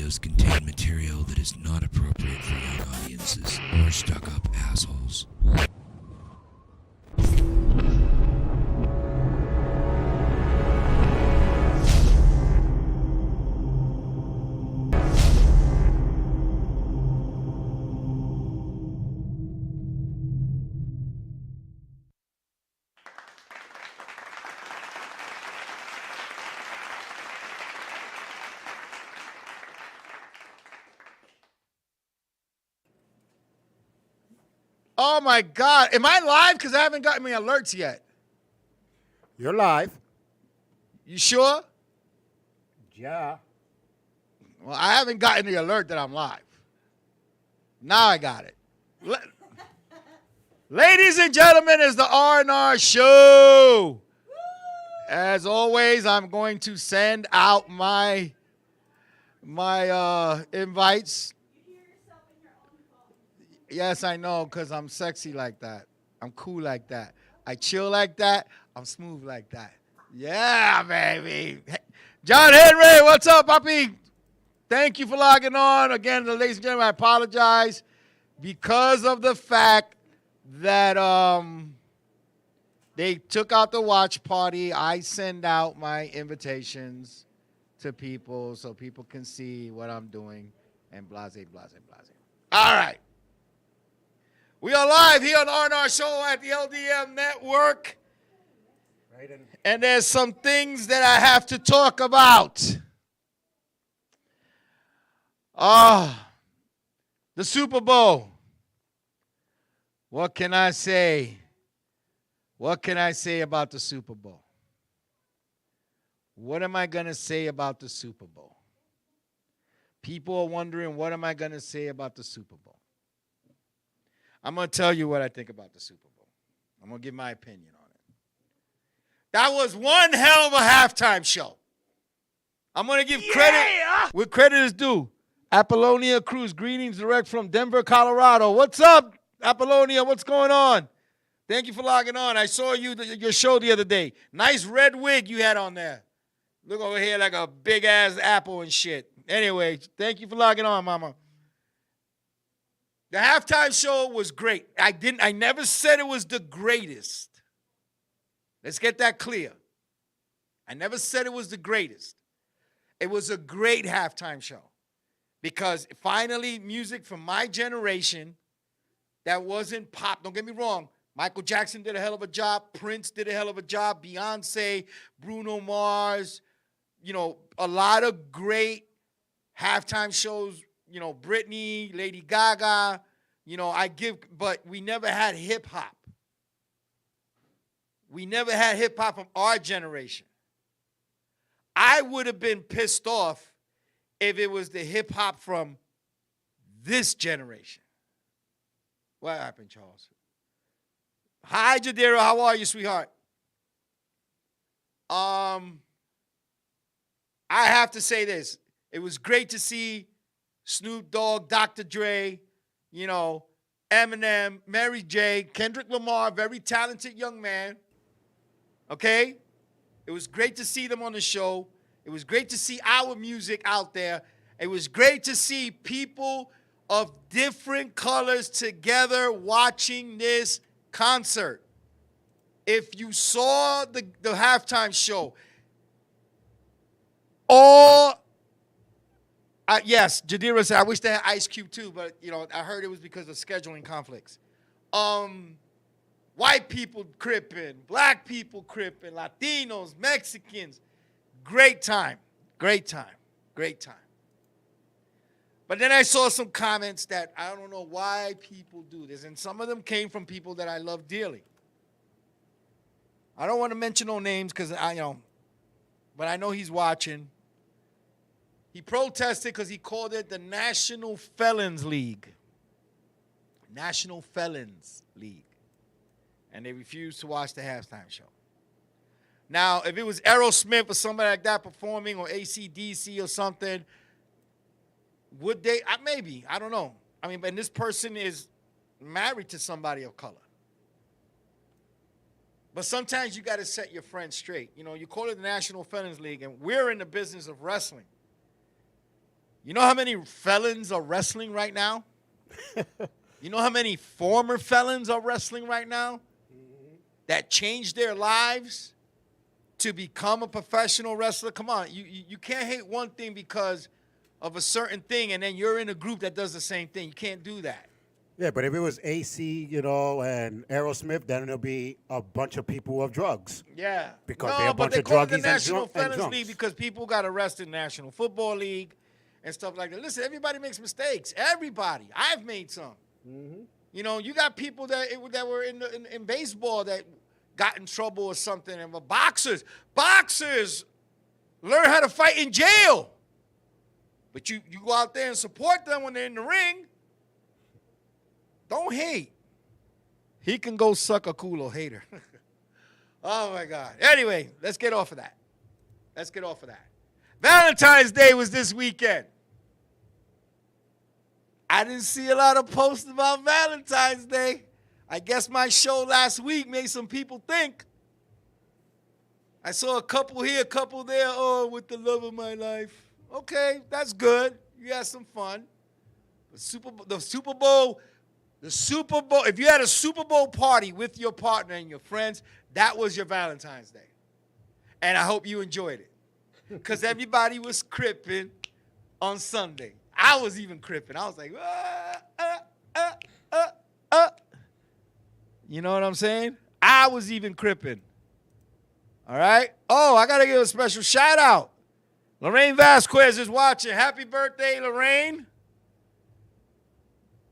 videos contain material that is not appropriate for young audiences or stuck-up assholes. Oh my God. Am I live? Because I haven't gotten any alerts yet. You're live. You sure? Yeah. Well, I haven't gotten the alert that I'm live. Now I got it. Ladies and gentlemen, it's the R&R Show. As always, I'm going to send out my invites. Yes, I know, because I'm sexy like that. I'm cool like that. I chill like that. I'm smooth like that. Yeah, baby. John Henry, what's up, puppy? Thank you for logging on. Again, ladies and gentlemen, I apologize because of the fact that they took out the watch party. I send out my invitations to people so people can see what I'm doing and blase, blase, blase. All right. We are live here on the R&R Show at the LDM Network. Right. And there's some things that I have to talk about. The Super Bowl. What can I say? What can I say about the Super Bowl? What am I going to say about the Super Bowl? People are wondering, what am I going to say about the Super Bowl? I'm going to tell you what I think about the Super Bowl. I'm going to give my opinion on it. That was one hell of a halftime show. I'm going to give credit where credit is due. Apollonia Cruz, greetings direct from Denver, Colorado. What's up, Apollonia? What's going on? Thank you for logging on. I saw your show the other day. Nice red wig you had on there. Look over here like a big-ass apple and shit. Anyway, thank you for logging on, mama. The halftime show was great. I never said it was the greatest. Let's get that clear. I never said it was the greatest. It was a great halftime show because finally music from my generation that wasn't pop. Don't get me wrong. Michael Jackson did a hell of a job. Prince did a hell of a job. Beyonce, Bruno Mars, a lot of great halftime shows. Britney, Lady Gaga, but we never had hip hop. We never had hip hop from our generation. I would have been pissed off if it was the hip hop from this generation. What happened, Charles? Hi, Jadira. How are you, sweetheart? I have to say this. It was great to see Snoop Dogg, Dr. Dre, Eminem, Mary J., Kendrick Lamar, very talented young man. Okay? It was great to see them on the show. It was great to see our music out there. It was great to see people of different colors together watching this concert. If you saw the halftime show, yes, Jadira said, I wish they had Ice Cube too, but, I heard it was because of scheduling conflicts. White people cripping, black people cripping, Latinos, Mexicans. Great time, great time, great time. But then I saw some comments that I don't know why people do this, and some of them came from people that I love dearly. I don't want to mention no names because but I know he's watching. He protested because he called it the National Felons League. National Felons League. And they refused to watch the halftime show. Now, if it was Aerosmith or somebody like that performing, or AC/DC or something, would they? Maybe. I don't know. But this person is married to somebody of color. But sometimes you got to set your friends straight. You call it the National Felons League, and we're in the business of wrestling. You know how many felons are wrestling right now? You know how many former felons are wrestling right now that changed their lives to become a professional wrestler? Come on, you can't hate one thing because of a certain thing and then you're in a group that does the same thing. You can't do that. Yeah, but if it was AC, and Aerosmith, then it'll be a bunch of people with drugs. Yeah. Because they're a bunch of call it the druggies and National drunk- and Felons drunks. League because people got arrested in the National Football League and stuff like that. Listen, everybody makes mistakes. Everybody. I've made some. You got people that were in baseball that got in trouble or something. And boxers learn how to fight in jail. But you go out there and support them when they're in the ring. Don't hate. He can go suck a culo, hater. Oh, my God. Anyway, let's get off of that. Valentine's Day was this weekend. I didn't see a lot of posts about Valentine's Day. I guess my show last week made some people think. I saw a couple here, a couple there. Oh, with the love of my life. Okay, that's good. You had some fun. The Super Bowl, if you had a Super Bowl party with your partner and your friends, that was your Valentine's Day. And I hope you enjoyed it. Because everybody was cripping on Sunday. I was even cripping. I was like, You know what I'm saying? I was even cripping. All right? Oh, I got to give a special shout out. Lorraine Vasquez is watching. Happy birthday, Lorraine.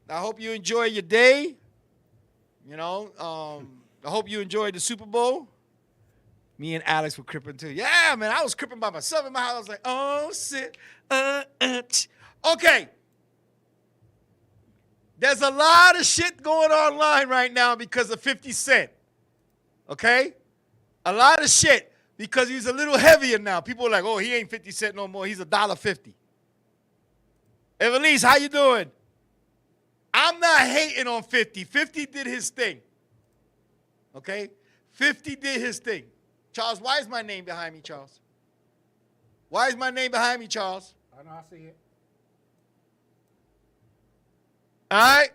I hope you enjoy your day. I hope you enjoyed the Super Bowl. Me and Alex were cripping too. Yeah, man, I was cripping by myself in my house. I was like, oh, shit. Okay. There's a lot of shit going online right now because of 50 Cent. Okay? A lot of shit because he's a little heavier now. People are like, oh, he ain't 50 Cent no more. He's $1.50. Evelise, how you doing? I'm not hating on 50. 50 did his thing. Okay? 50 did his thing. Charles, why is my name behind me, Charles? Why is my name behind me, Charles? I know, I see it. All right?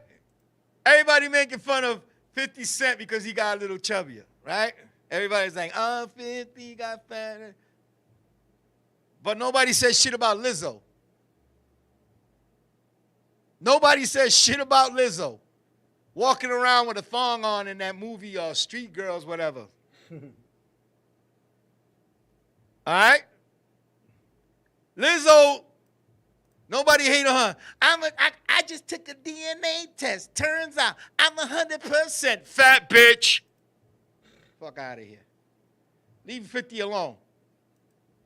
Everybody making fun of 50 Cent because he got a little chubbier, right? Everybody's like, oh, 50 got fatter. But nobody says shit about Lizzo. Nobody says shit about Lizzo. Walking around with a thong on in that movie, Street Girls, whatever. All right? Lizzo, nobody hate on her. I just took a DNA test. Turns out I'm 100% fat bitch. Fuck out of here. Leave 50 alone.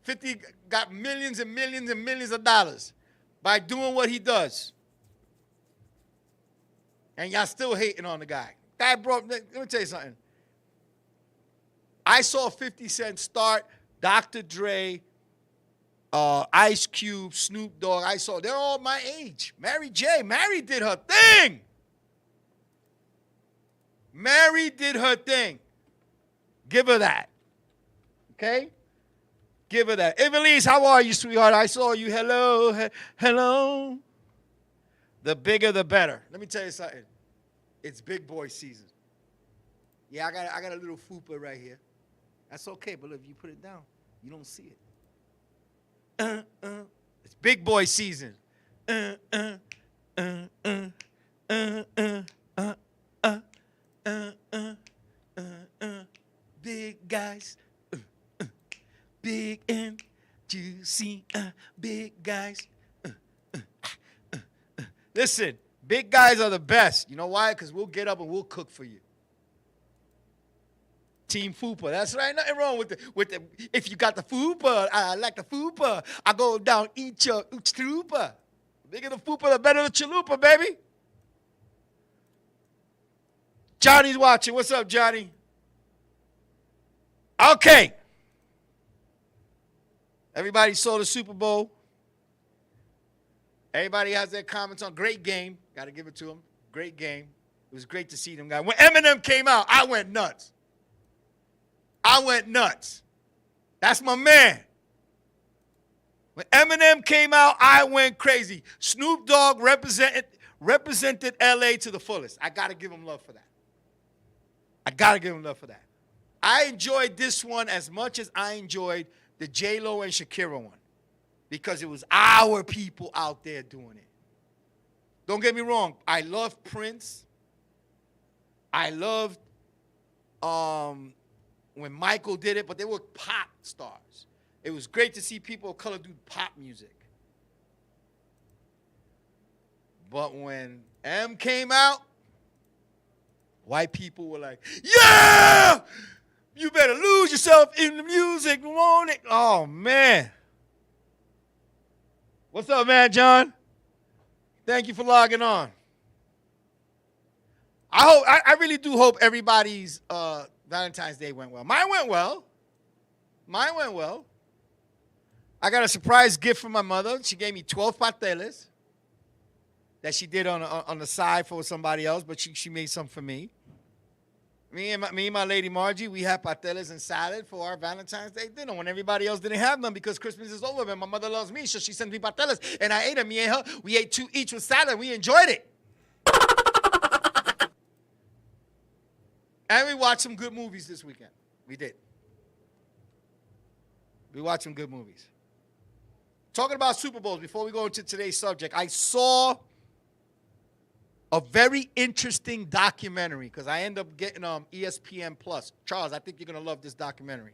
50 got millions and millions and millions of dollars by doing what he does. And y'all still hating on the guy. Let me tell you something. I saw 50 Cent start, Dr. Dre, Ice Cube, Snoop Dogg. They're all my age. Mary J. Mary did her thing. Mary did her thing. Give her that. Okay? Give her that. Evelise, how are you, sweetheart? I saw you. Hello. Hello. The bigger, the better. Let me tell you something. It's big boy season. Yeah, I got a little fupa right here. That's okay, but if you put it down, you don't see it. It's big boy season. Big guys. Big and juicy. Big guys. Listen, big guys are the best. You know why? Because we'll get up and we'll cook for you. Team Fupa. That's right. Nothing wrong with the. If you got the Fupa, I like the Fupa. I go down, eat your chalupa. The bigger the Fupa, the better the chalupa, baby. Johnny's watching. What's up, Johnny? Okay. Everybody saw the Super Bowl. Everybody has their comments on. Great game. Got to give it to them. Great game. It was great to see them guys. When Eminem came out, I went nuts. That's my man. When Eminem came out, I went crazy. Snoop Dogg represented LA to the fullest. I got to give him love for that. I got to give him love for that. I enjoyed this one as much as I enjoyed the J-Lo and Shakira one because it was our people out there doing it. Don't get me wrong. I love Prince. I loved when Michael did it, but they were pop stars. It was great to see people of color do pop music. But when M came out, white people were like, yeah! You better lose yourself in the music, won't it? Oh, man. What's up, man, John? Thank you for logging on. I really do hope everybody's Valentine's Day went well. Mine went well. I got a surprise gift from my mother. She gave me 12 pasteles that she did on the side for somebody else, but she made some for me. Me and my lady Margie, we had pasteles and salad for our Valentine's Day dinner when everybody else didn't have them because Christmas is over. And my mother loves me, so she sent me pasteles, and I ate them. Me and her, we ate 2 each with salad. We enjoyed it. And we watched some good movies this weekend. We did. We watched some good movies. Talking about Super Bowls, before we go into today's subject, I saw a very interesting documentary because I end up getting ESPN Plus. Charles, I think you're going to love this documentary.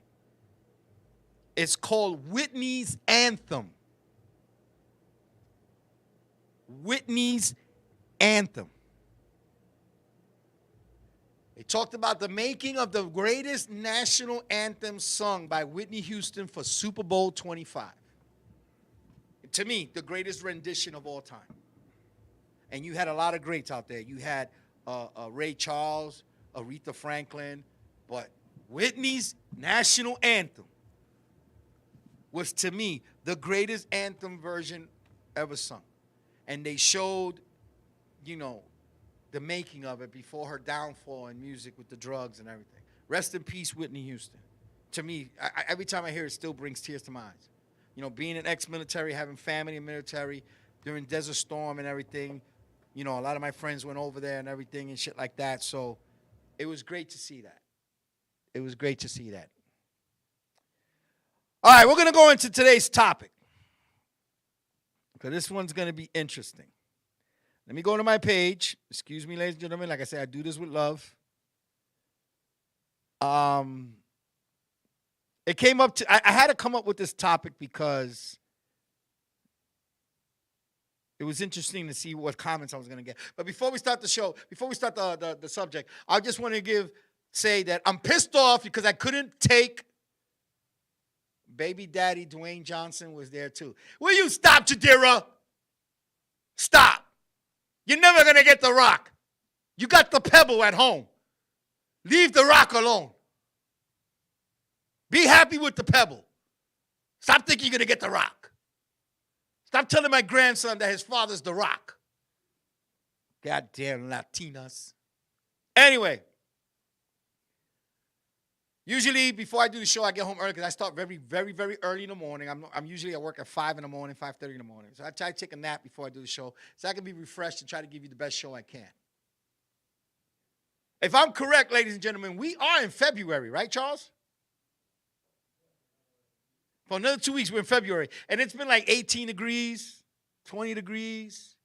It's called Whitney's Anthem. Whitney's Anthem. They talked about the making of the greatest national anthem sung by Whitney Houston for Super Bowl 25. To me, the greatest rendition of all time. And you had a lot of greats out there. You had Ray Charles, Aretha Franklin, but Whitney's national anthem was, to me, the greatest anthem version ever sung. And they showed, the making of it before her downfall in music with the drugs and everything. Rest in peace, Whitney Houston. To me, every time I hear it, still brings tears to my eyes. Being an ex-military, having family in military, during Desert Storm and everything, a lot of my friends went over there and everything and shit like that. So it was great to see that. All right, we're going to go into today's topic because this one's going to be interesting. Let me go to my page. Excuse me, ladies and gentlemen. Like I said, I do this with love. It came up to, I had to come up with this topic because it was interesting to see what comments I was going to get. But before we start the show, before we start the subject, I just want to say that I'm pissed off because I couldn't take baby daddy Dwayne Johnson was there too. Will you stop, Jadira? Stop. You're never going to get the rock. You got the pebble at home. Leave the rock alone. Be happy with the pebble. Stop thinking you're going to get the rock. Stop telling my grandson that his father's the rock. Goddamn Latinas. Anyway. Usually, before I do the show, I get home early because I start very, very, very early in the morning. I'm usually at work at 5 in the morning, 5:30 in the morning. So I try to take a nap before I do the show so I can be refreshed and try to give you the best show I can. If I'm correct, ladies and gentlemen, we are in February, right, Charles? For another 2 weeks, we're in February. And it's been like 18 degrees, 20 degrees.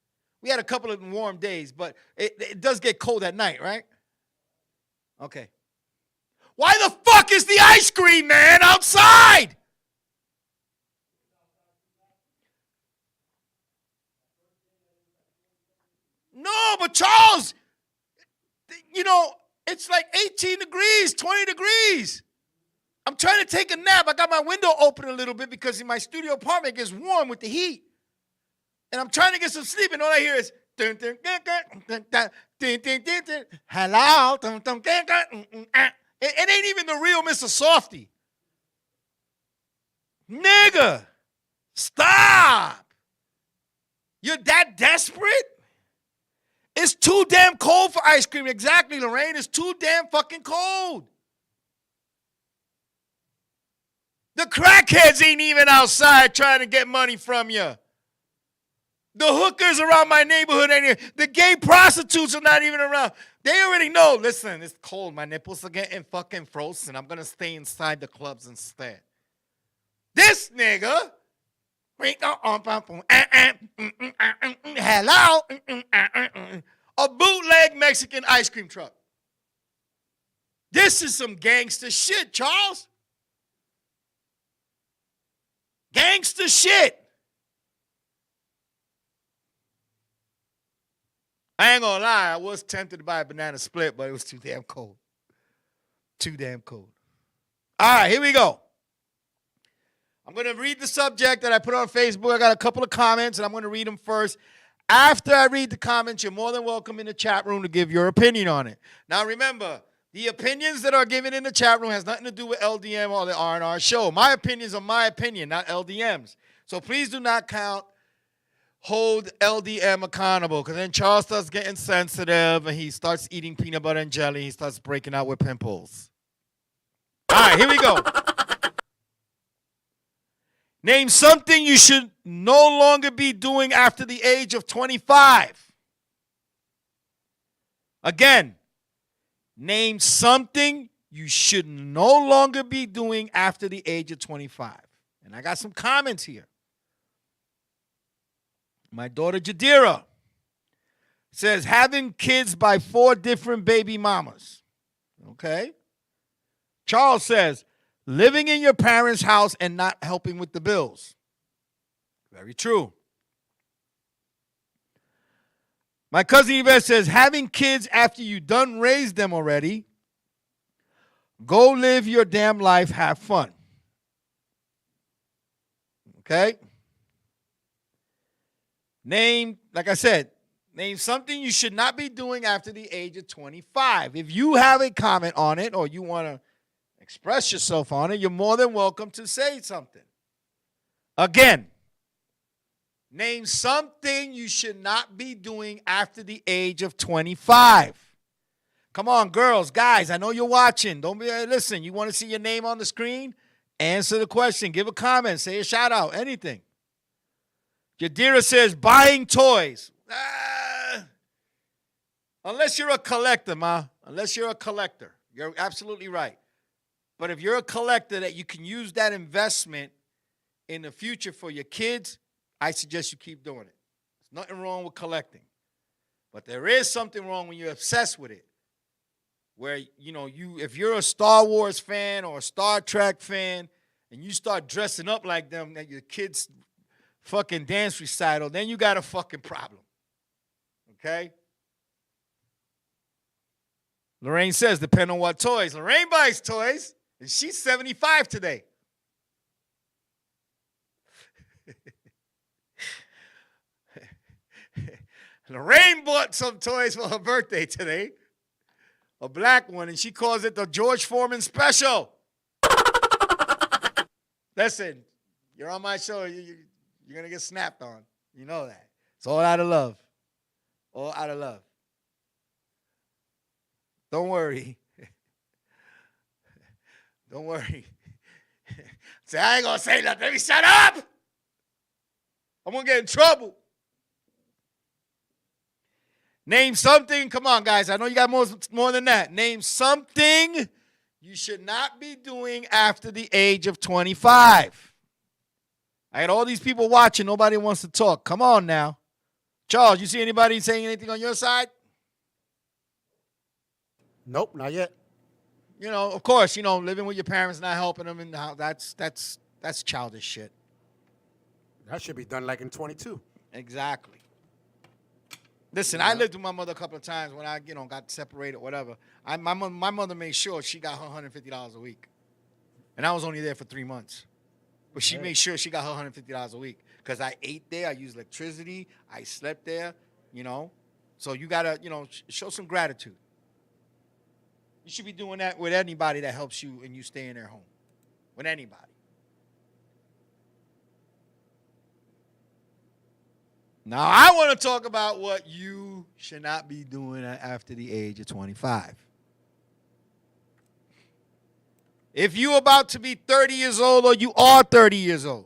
We had a couple of warm days, but it does get cold at night, right? Okay. Why the fuck is the ice cream man outside? No, but Charles, it's like 18 degrees, 20 degrees. I'm trying to take a nap. I got my window open a little bit because in my studio apartment it gets warm with the heat. And I'm trying to get some sleep, and all I hear is dun, dun, dun, dun, dun, dun, dun, dun, dun, dun, hello. Dun, dun, dun, dun, dun, dun. It ain't even the real Mr. Softy. Nigga, stop. You're that desperate? It's too damn cold for ice cream. Exactly, Lorraine. It's too damn fucking cold. The crackheads ain't even outside trying to get money from you. The hookers around my neighborhood ain't here. The gay prostitutes are not even around. They already know. Listen, it's cold. My nipples are getting fucking frozen. I'm going to stay inside the clubs instead. This nigga. Hello. A bootleg Mexican ice cream truck. This is some gangster shit, Charles. Gangster shit. I ain't gonna lie, I was tempted to buy a banana split, but it was too damn cold. Too damn cold. All right, here we go. I'm gonna read the subject that I put on Facebook. I got a couple of comments, and I'm gonna read them first. After I read the comments, you're more than welcome in the chat room to give your opinion on it. Now remember, the opinions that are given in the chat room has nothing to do with LDM or the R&R show. My opinions are my opinion, not LDM's. So please do not hold LDM accountable, because then Charles starts getting sensitive and he starts eating peanut butter and jelly. He starts breaking out with pimples. All right, here we go. Name something you should no longer be doing after the age of 25. Again, name something you should no longer be doing after the age of 25. And I got some comments here. My daughter Jadira says having kids by 4 different baby mamas. Okay. Charles says living in your parents' house and not helping with the bills. Very true. My cousin Yvette says having kids after you done raised them already. Go live your damn life, have fun. Okay? Name, like I said, name something you should not be doing after the age of 25. If you have a comment on it or you want to express yourself on it, you're more than welcome to say something. Again, name something you should not be doing after the age of 25. Come on, girls, guys, I know you're watching. Don't be, listen, you want to see your name on the screen? Answer the question. Give a comment. Say a shout out. Anything. Yadira says buying toys. Unless you're a collector, ma. Unless you're a collector. You're absolutely right. But if you're a collector that you can use that investment in the future for your kids, I suggest you keep doing it. There's nothing wrong with collecting. But there is something wrong when you're obsessed with it. Where, you know, if you're a Star Wars fan or a Star Trek fan and you start dressing up like them at your kids' fucking dance recital, then you got a fucking problem. Okay? Lorraine says, depend on what toys. Lorraine buys toys, and she's 75 today. Lorraine bought some toys for her birthday today. A black one, and she calls it the George Foreman Special. Listen, you're on my show. You're going to get snapped on. You know that. It's all out of love. All out of love. Don't worry. Don't worry. Say, I ain't going to say nothing. Let me shut up. I'm going to get in trouble. Name something. Come on, guys. I know you got more than that. Name something you should not be doing after the age of 25. I had all these people watching. Nobody wants to talk. Come on now. Charles, you see anybody saying anything on your side? Nope, not yet. You know, of course, you know, living with your parents, not helping them, and that's childish shit. That should be done like in 22. Exactly. Listen, I lived with my mother a couple of times when I, got separated, whatever. My mother made sure she got her $150 a week. And I was only there for 3 months. But she made sure she got her $150 a week. Because I ate there, I used electricity, I slept there, So you got to, show some gratitude. You should be doing that with anybody that helps you and you stay in their home. With anybody. Now, I want to talk about what you should not be doing after the age of 25. If you about to be 30 years old or you are 30 years old,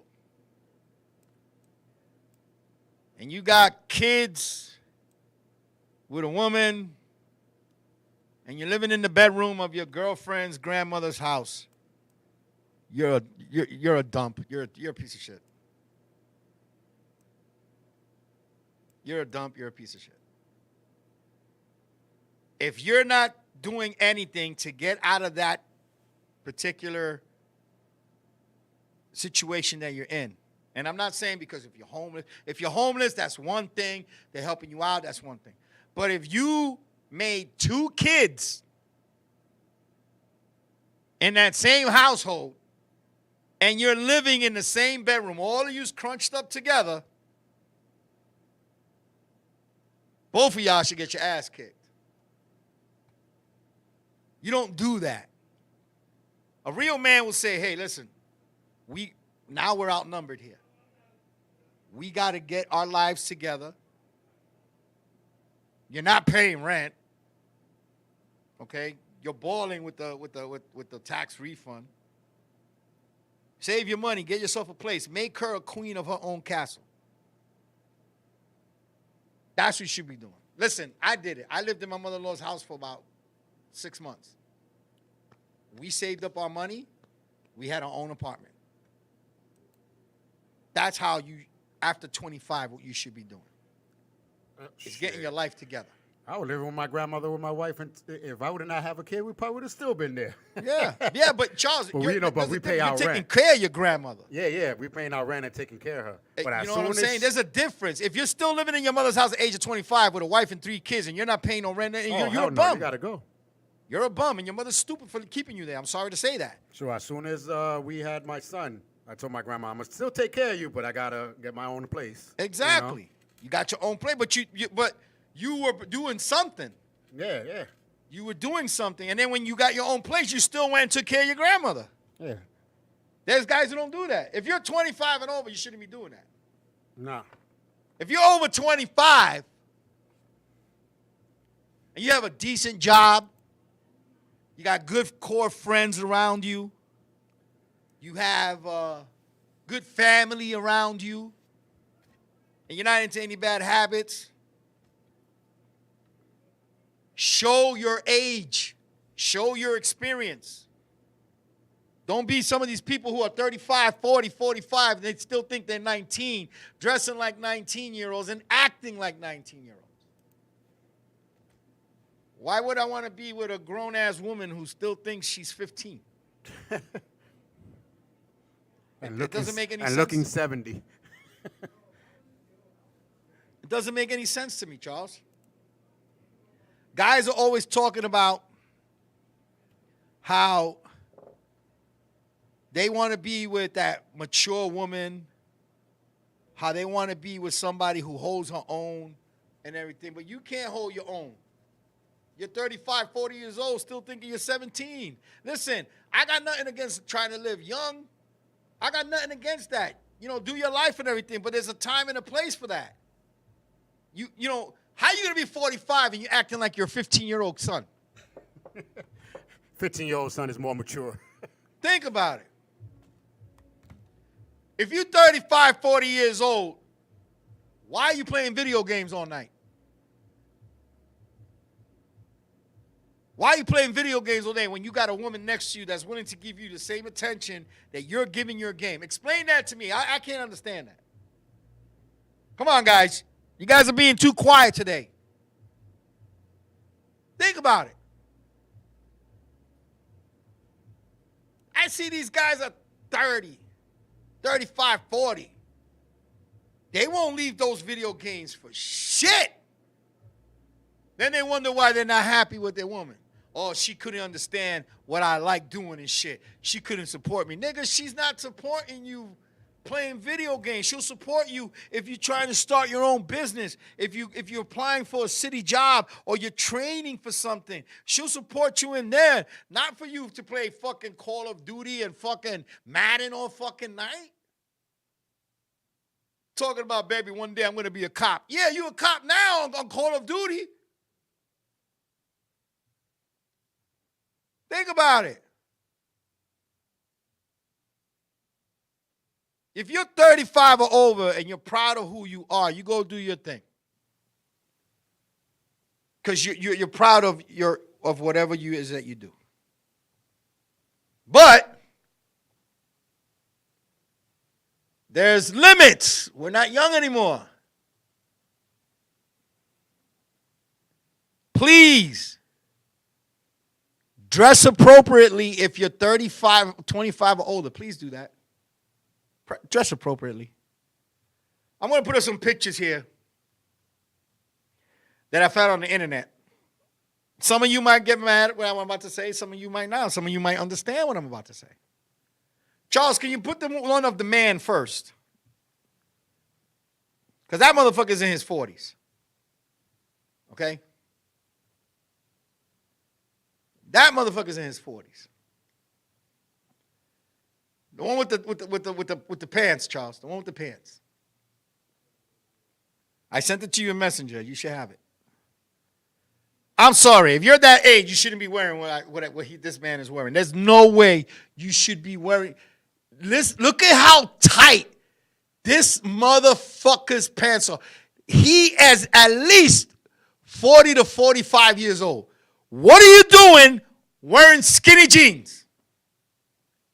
and you got kids with a woman, and you're living in the bedroom of your girlfriend's grandmother's house, you're a dump. You're a piece of shit. You're a dump. You're a piece of shit. If you're not doing anything to get out of that particular situation that you're in, and I'm not saying because if you're homeless, that's one thing. They're helping you out, that's one thing. But if you made 2 kids in that same household and you're living in the same bedroom, all of you's crunched up together, both of y'all should get your ass kicked. You don't do that. A real man will say, hey, listen, now we're outnumbered here. We got to get our lives together. You're not paying rent. Okay? You're balling with the tax refund. Save your money. Get yourself a place. Make her a queen of her own castle. That's what you should be doing. Listen, I did it. I lived in my mother-in-law's house for about 6 months. We saved up our money. We had our own apartment. That's how you, after 25, what you should be doing. It's getting your life together. I was living with my grandmother, with my wife, and if I would not have a kid, we probably would have still been there. Yeah, but Charles, but we pay our you're taking rent. care of your grandmother. Yeah, we paying our rent and taking care of her. But you know what I'm saying? There's a difference. If you're still living in your mother's house at the age of 25 with a wife and 3 kids, and you're not paying no rent, you're a bum. You gotta go. You're a bum, and your mother's stupid for keeping you there. I'm sorry to say that. So as soon as we had my son, I told my grandma, I'm gonna still take care of you, but I gotta get my own place. Exactly. You got your own place, but you were doing something. Yeah. You were doing something, and then when you got your own place, you still went and took care of your grandmother. Yeah. There's guys who don't do that. If you're 25 and over, you shouldn't be doing that. No. If you're over 25 and you have a decent job, you got good core friends around you, you have a good family around you, and you're not into any bad habits, show your age. Show your experience. Don't be some of these people who are 35, 40, 45, and they still think they're 19, dressing like 19-year-olds and acting like 19-year-olds. Why would I want to be with a grown-ass woman who still thinks she's 15? It doesn't make any sense. And looking 70. It doesn't make any sense to me, Charles. Guys are always talking about how they want to be with that mature woman, how they want to be with somebody who holds her own and everything, but you can't hold your own. You're 35, 40 years old, still thinking you're 17. Listen, I got nothing against trying to live young. I got nothing against that. You know, do your life and everything, but there's a time and a place for that. You know, how you going to be 45 and you're acting like your 15-year-old son? 15-year-old son is more mature. Think about it. If you're 35, 40 years old, why are you playing video games all night? Why are you playing video games all day when you got a woman next to you that's willing to give you the same attention that you're giving your game? Explain that to me. I can't understand that. Come on, guys. You guys are being too quiet today. Think about it. I see these guys are 30, 35, 40. They won't leave those video games for shit. Then they wonder why they're not happy with their woman. Oh, she couldn't understand what I like doing and shit. She couldn't support me. Nigga, she's not supporting you playing video games. She'll support you if you're trying to start your own business. If you're applying for a city job or you're training for something, she'll support you in there. Not for you to play fucking Call of Duty and fucking Madden all fucking night. Talking about, baby, one day I'm going to be a cop. Yeah, you a cop now on Call of Duty. Think about it. If you're 35 or over and you're proud of who you are, you go do your thing. Because you're proud of whatever you is that you do. But there's limits. We're not young anymore. Please dress appropriately if you're 35, 25 or older. Please do that. Dress appropriately. I'm going to put up some pictures here that I found on the internet. Some of you might get mad at what I'm about to say. Some of you might not. Some of you might understand what I'm about to say. Charles, can you put the one of the man first? Because that motherfucker's in his 40s. Okay? That motherfucker's in his 40s. The one with the pants, Charles. The one with the pants. I sent it to you in Messenger. You should have it. I'm sorry. If you're that age, you shouldn't be wearing what this man is wearing. There's no way you should be wearing. Look at how tight this motherfucker's pants are. He is at least 40 to 45 years old. What are you doing wearing skinny jeans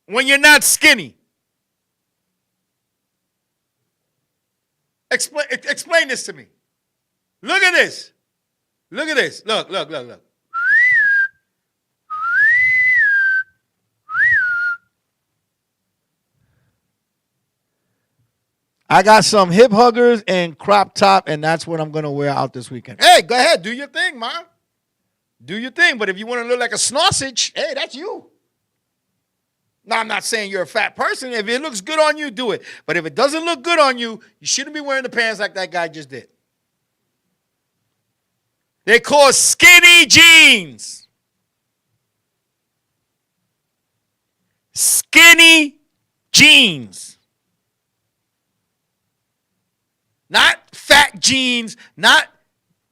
when you're not skinny? Explain this to me. Look at this. Look at this. Look. I got some hip huggers and crop top, and that's what I'm going to wear out this weekend. Hey, go ahead. Do your thing, man. Do your thing. But if you want to look like a sausage, hey, that's you. Now, I'm not saying you're a fat person. If it looks good on you, do it. But if it doesn't look good on you, you shouldn't be wearing the pants like that guy just did. They call skinny jeans. Skinny jeans. Not fat jeans, not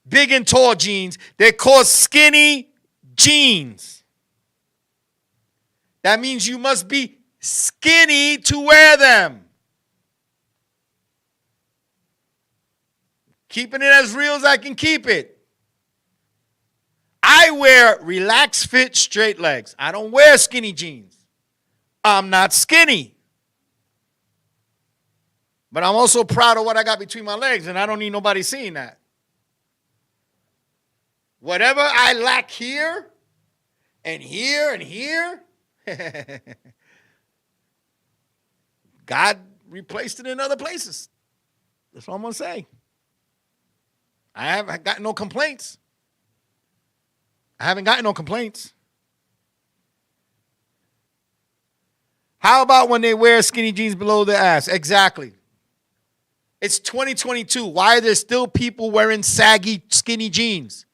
big and tall jeans. They're called skinny jeans. That means you must be skinny to wear them. Keeping it as real as I can keep it. I wear relaxed fit straight legs. I don't wear skinny jeans. I'm not skinny. But I'm also proud of what I got between my legs, and I don't need nobody seeing that. Whatever I lack here and here and here, God replaced it in other places. That's all I'm going to say. I haven't got no complaints. How about when they wear skinny jeans below their ass? Exactly. It's 2022. Why are there still people wearing saggy, skinny jeans?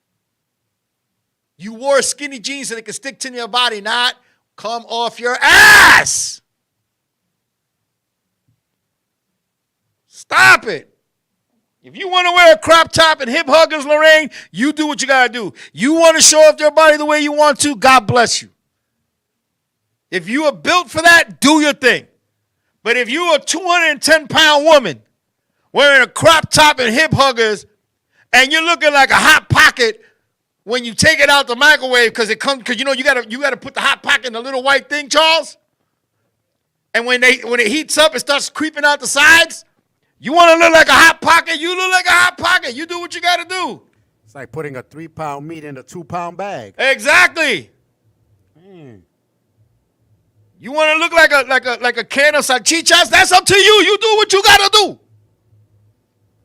You wore skinny jeans so they could stick to your body, not come off your ass. Stop it. If you want to wear a crop top and hip huggers, Lorraine, you do what you got to do. You want to show off your body the way you want to, God bless you. If you are built for that, do your thing. But if you're a 210-pound woman wearing a crop top and hip huggers, and you're looking like a hot pocket when you take it out the microwave because you know you gotta put the hot pocket in the little white thing, Charles. And when it heats up, it starts creeping out the sides. You want to look like a hot pocket? You look like a hot pocket. You do what you got to do. It's like putting a 3-pound meat in a 2-pound bag. Exactly. You want to look like a can of salchichas? That's up to you. You do what you got to do.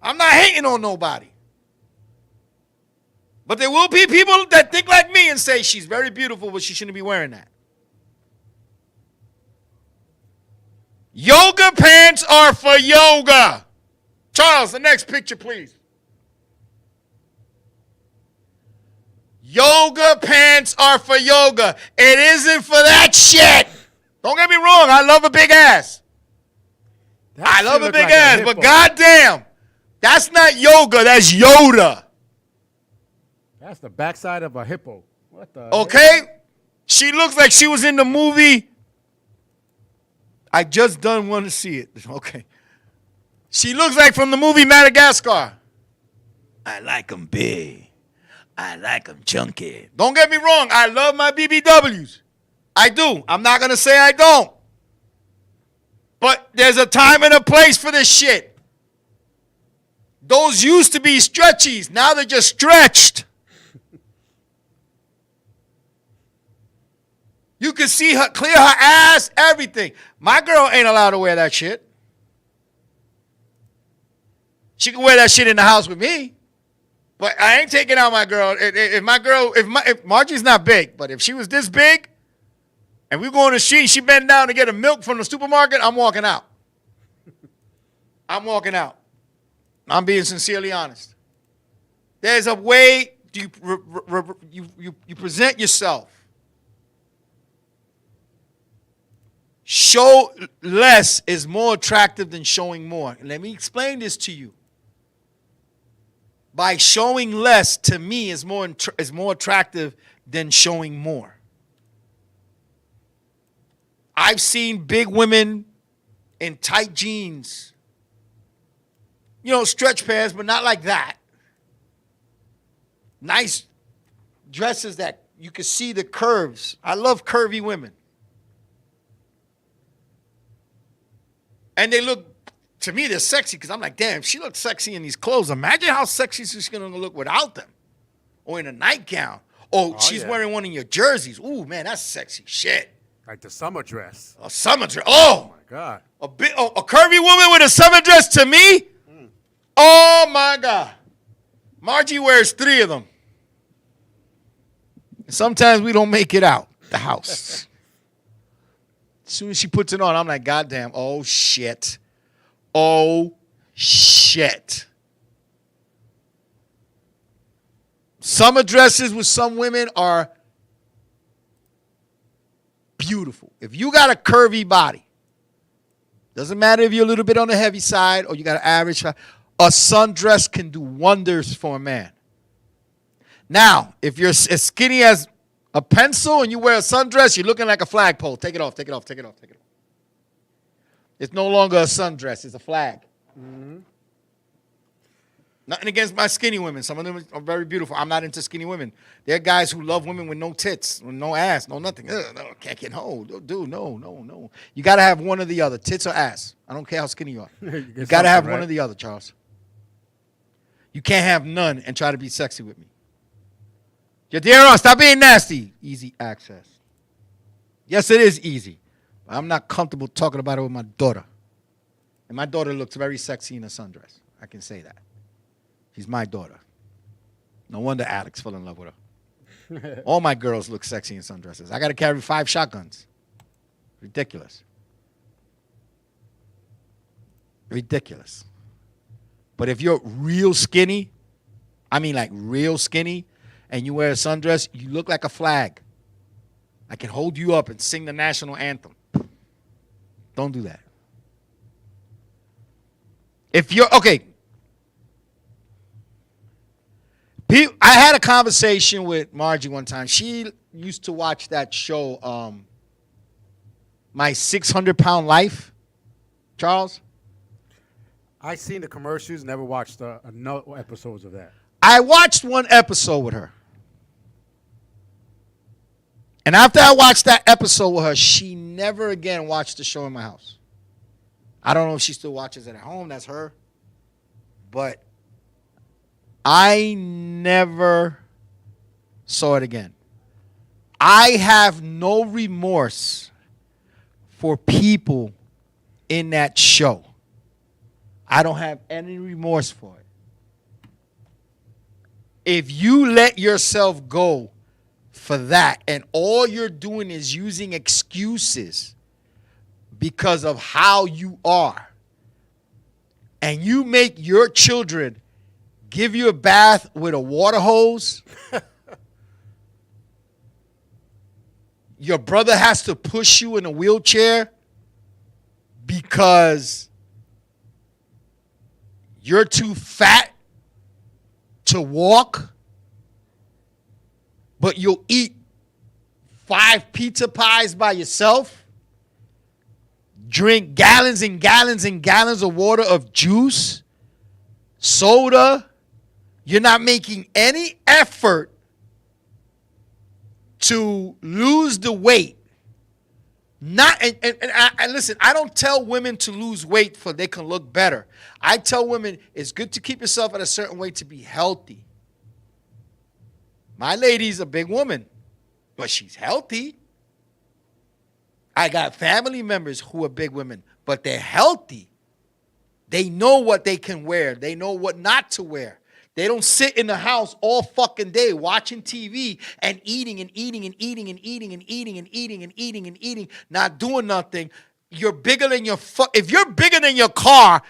I'm not hating on nobody. But there will be people that think like me and say she's very beautiful, but she shouldn't be wearing that. Yoga pants are for yoga. Charles, the next picture, please. Yoga pants are for yoga. It isn't for that shit. Don't get me wrong. I love a big ass. I love a big ass, but goddamn, that's not yoga. That's Yoda. That's the backside of a hippo. What the? Okay? She looks like she was in the movie I just done want to see it. Okay. She looks like from the movie Madagascar. I like them big. I like them chunky. Don't get me wrong. I love my BBWs. I do. I'm not going to say I don't. But there's a time and a place for this shit. Those used to be stretchies. Now they're just stretched. You can see her, clear her ass, everything. My girl ain't allowed to wear that shit. She can wear that shit in the house with me. But I ain't taking out my girl. If Margie's not big, but if she was this big, and we go on the street, she bend down to get a milk from the supermarket, I'm walking out. I'm walking out. I'm being sincerely honest. There's a way you present yourself. Show less is more attractive than showing more. And let me explain this to you. By showing less, to me, is more attractive than showing more. I've seen big women in tight jeans. You know, stretch pants, but not like that. Nice dresses that you can see the curves. I love curvy women. And they look, to me, they're sexy because I'm like, damn, she looks sexy in these clothes. Imagine how sexy she's going to look without them. Or in a nightgown. Or she's wearing one of your jerseys. Ooh, man, that's sexy shit. Like the summer dress. A summer dress. Oh, my God. A curvy woman with a summer dress to me? Oh, my God. Margie wears 3 of them. Sometimes we don't make it out the house. As soon as she puts it on, I'm like, God damn, oh, shit. Oh, shit. Summer dresses with some women are beautiful. If you got a curvy body, doesn't matter if you're a little bit on the heavy side or you got an average side, a sundress can do wonders for a man. Now, if you're as skinny as a pencil and you wear a sundress, you're looking like a flagpole. Take it off, take it off, take it off, take it off. It's no longer a sundress, it's a flag. Mm-hmm. Nothing against my skinny women. Some of them are very beautiful. I'm not into skinny women. There are guys who love women with no tits, with no ass, no nothing. Ugh, no, can't get no, dude, no. You got to have one or the other, tits or ass. I don't care how skinny you are. You got to have one or the other, Charles. You can't have none and try to be sexy with me. Yadira, stop being nasty. Easy access. Yes, it is easy. But I'm not comfortable talking about it with my daughter. And my daughter looks very sexy in a sundress. I can say that. She's my daughter. No wonder Alex fell in love with her. All my girls look sexy in sundresses. I got to carry 5 shotguns. Ridiculous. Ridiculous. But if you're real skinny, I mean like real skinny, and you wear a sundress, you look like a flag. I can hold you up and sing the national anthem. Don't do that. If you're, okay. I had a conversation with Margie one time. She used to watch that show, My 600-Pound Life. Charles? I seen the commercials, never watched no episodes of that. I watched one episode with her. And after I watched that episode with her, she never again watched the show in my house. I don't know if she still watches it at home. That's her. But I never saw it again. I have no remorse for people in that show. I don't have any remorse for it. If you let yourself go for that and all you're doing is using excuses because of how you are, and you make your children give you a bath with a water hose, your brother has to push you in a wheelchair because you're too fat to walk, but you'll eat 5 pizza pies by yourself, drink gallons and gallons and gallons of water of juice, soda. You're not making any effort to lose the weight. And listen, I don't tell women to lose weight for they can look better. I tell women it's good to keep yourself at a certain weight to be healthy. My lady's a big woman, but she's healthy. I got family members who are big women, but they're healthy. They know what they can wear. They know what not to wear. They don't sit in the house all fucking day watching TV and eating and eating and eating and eating and eating and eating and eating and eating, not doing nothing. You're bigger than your if you're bigger than your car,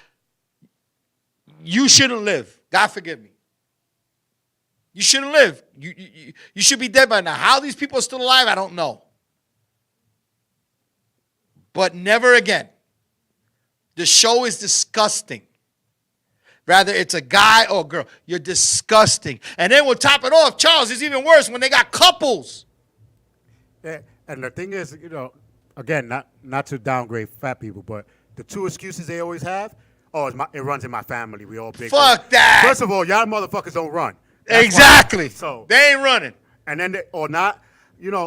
you shouldn't live. God forgive me. You shouldn't live. You should be dead by now. How these people are still alive, I don't know. But never again. The show is disgusting. Rather, it's a guy or a girl. You're disgusting. And then we'll top it off. Charles, it's even worse when they got couples. Yeah, and the thing is, again, not to downgrade fat people, but the two excuses they always have, it runs in my family. We all big. Fuck that. First of all, y'all motherfuckers don't run. That's Exactly. So they ain't running. And then or not,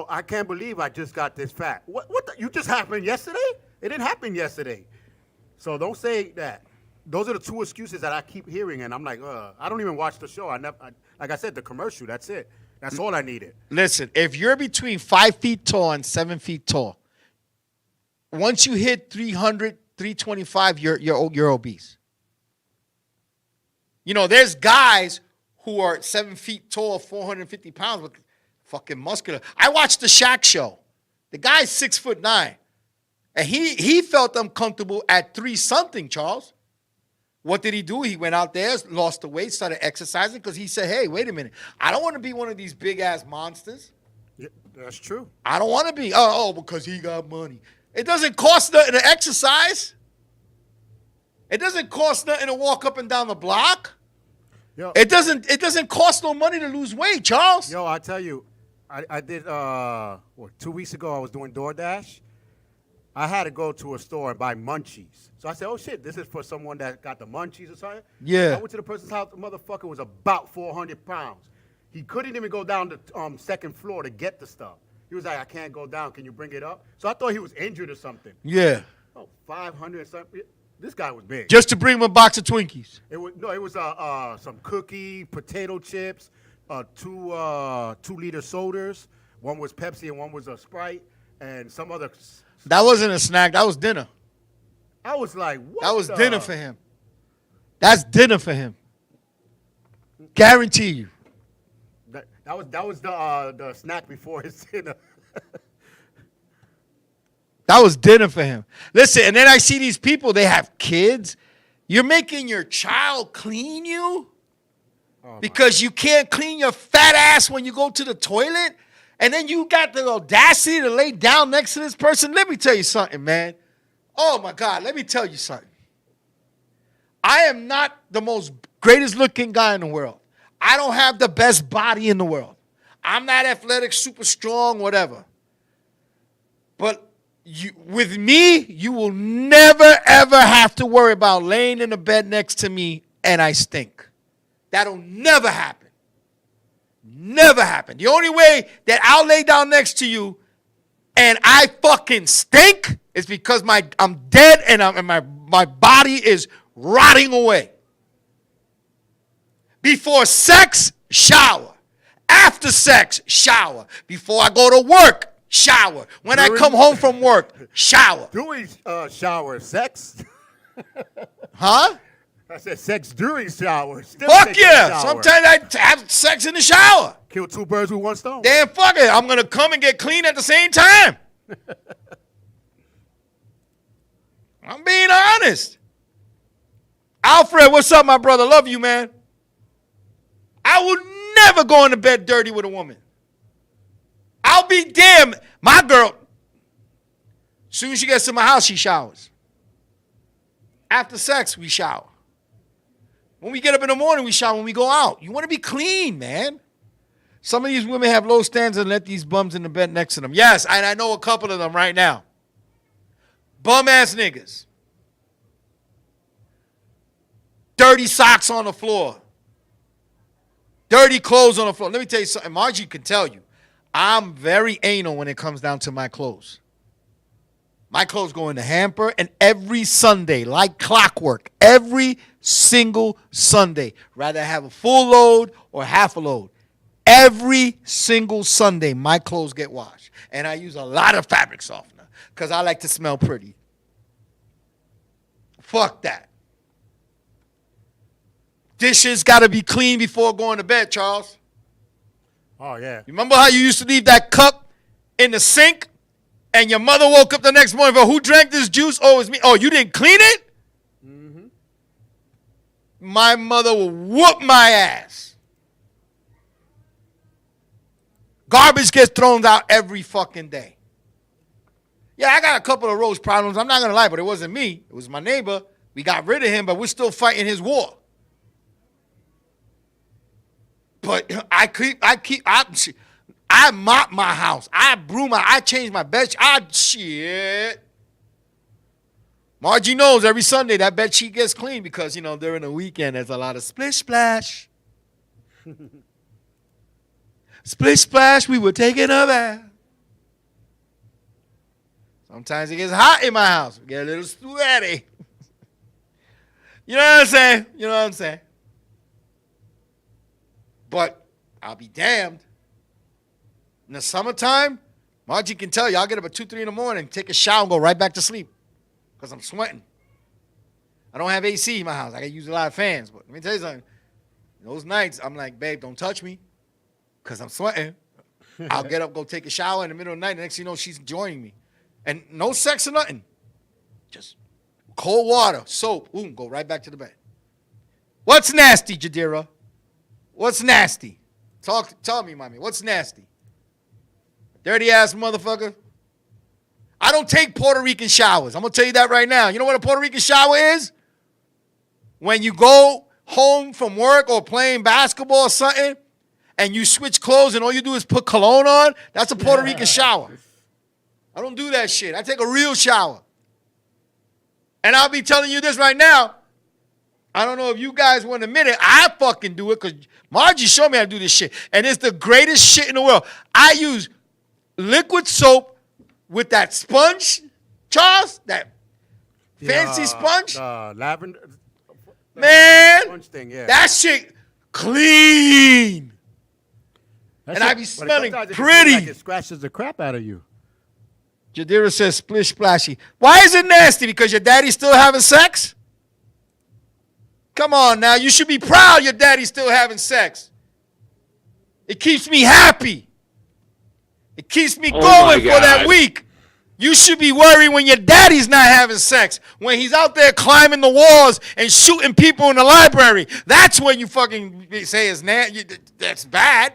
I can't believe I just got this fat. What you just happened yesterday? It didn't happen yesterday. So don't say that. Those are the two excuses that I keep hearing, and I'm like, I don't even watch the show. Like I said, the commercial, that's it. That's all I needed. Listen, if you're between 5 feet tall and 7 feet tall, once you hit 300, 325, you're obese. There's guys who are 7 feet tall, 450 pounds, with fucking muscular. I watched the Shaq show. The guy's 6'9", and he felt uncomfortable at 3-something, Charles. What did he do? He went out there, lost the weight, started exercising because he said, hey, wait a minute. I don't want to be one of these big-ass monsters. Yeah, that's true. I don't want to be. Because he got money. It doesn't cost nothing to exercise. It doesn't cost nothing to walk up and down the block. Yo, It doesn't cost no money to lose weight, Charles. Yo, I tell you, I did, 2 weeks ago I was doing DoorDash. I had to go to a store and buy munchies. So I said, oh, shit, this is for someone that got the munchies or something? Yeah. I went to the person's house. The motherfucker was about 400 pounds. He couldn't even go down the second floor to get the stuff. He was like, I can't go down. Can you bring it up? So I thought he was injured or something. Yeah. 500 something. This guy was big. Just to bring him a box of Twinkies. It was some cookie, potato chips, 2-liter sodas. One was Pepsi and one was a Sprite, and some other. That wasn't a snack. That was dinner. I was like, what? That was dinner for him. That's dinner for him. Guarantee you. That was the snack before his dinner. That was dinner for him. Listen, and then I see these people, they have kids. You're making your child clean you because you can't clean your fat ass when you go to the toilet. And then you got the audacity to lay down next to this person. Let me tell you something, man. Oh, my God. Let me tell you something. I am not the most greatest looking guy in the world. I don't have the best body in the world. I'm not athletic, super strong, whatever. But with me, you will never, ever have to worry about laying in the bed next to me and I stink. That'll never happen. Never happen. The only way that I'll lay down next to you and I fucking stink is because I'm dead and my body is rotting away. Before sex, shower. After sex, shower. Before I go to work, shower. When I come home from work, shower. During shower, sex? Huh? I said sex during shower. Still Fuck yeah. shower. Sometimes I have sex in the shower. Kill 2 birds with 1 stone. Damn, fuck it. I'm going to come and get clean at the same time. I'm being honest. Alfred, what's up, my brother? Love you, man. I will never go into bed dirty with a woman. I'll be damned. My girl, as soon as she gets to my house, she showers. After sex, we shower. When we get up in the morning, we shower. When we go out, you want to be clean, man. Some of these women have low standards and let these bums in the bed next to them. Yes, and I know a couple of them right now. Bum ass niggas. Dirty socks on the floor. Dirty clothes on the floor. Let me tell you something. Margie can tell you. I'm very anal when it comes down to my clothes. My clothes go in the hamper, and every Sunday, like clockwork, every single Sunday, rather have a full load or half a load. Every single Sunday, my clothes get washed. And I use a lot of fabric softener because I like to smell pretty. Fuck that. Dishes got to be clean before going to bed, Charles. Oh, yeah. You remember how you used to leave that cup in the sink and your mother woke up the next morning for who drank this juice? Oh, it's me. Oh, you didn't clean it? Mm-hmm. My mother will whoop my ass. Garbage gets thrown out every fucking day. Yeah, I got a couple of roast problems. I'm not going to lie, but it wasn't me. It was my neighbor. We got rid of him, but we're still fighting his war. But I mop my house. I change my bed. Shit. Margie knows every Sunday that bed sheet gets clean because, during the weekend there's a lot of splish splash. Splish splash, we were taking a bath. Sometimes it gets hot in my house. We get a little sweaty. You know what I'm saying? But I'll be damned. In the summertime, Margie can tell you, I'll get up at 2, 3 in the morning, take a shower, and go right back to sleep because I'm sweating. I don't have AC in my house. I got to use a lot of fans. But let me tell you something. Those nights, I'm like, babe, don't touch me because I'm sweating. I'll get up, go take a shower in the middle of the night. The next thing you know, she's joining me. And no sex or nothing. Just cold water, soap, boom, go right back to the bed. What's nasty, Jadira? What's nasty? Tell me, mommy. What's nasty? Dirty ass motherfucker. I don't take Puerto Rican showers. I'm going to tell you that right now. You know what a Puerto Rican shower is? When you go home from work or playing basketball or something and you switch clothes and all you do is put cologne on, that's a Puerto Rican shower. I don't do that shit. I take a real shower. And I'll be telling you this right now. I don't know if you guys want to admit it. I fucking do it because Margie showed me how to do this shit. And it's the greatest shit in the world. I use liquid soap with that sponge, Charles, that fancy sponge. Lavender. Man, Sponge thing, yeah. that shit clean. And I be smelling pretty. Like it scratches the crap out of you. Jadira says splish splashy. Why is it nasty? Because your daddy's still having sex? Come on now. You should be proud your daddy's still having sex. It keeps me happy. It keeps me going for that week. You should be worried when your daddy's not having sex. When he's out there climbing the walls and shooting people in the library. That's when you fucking say it's that's bad.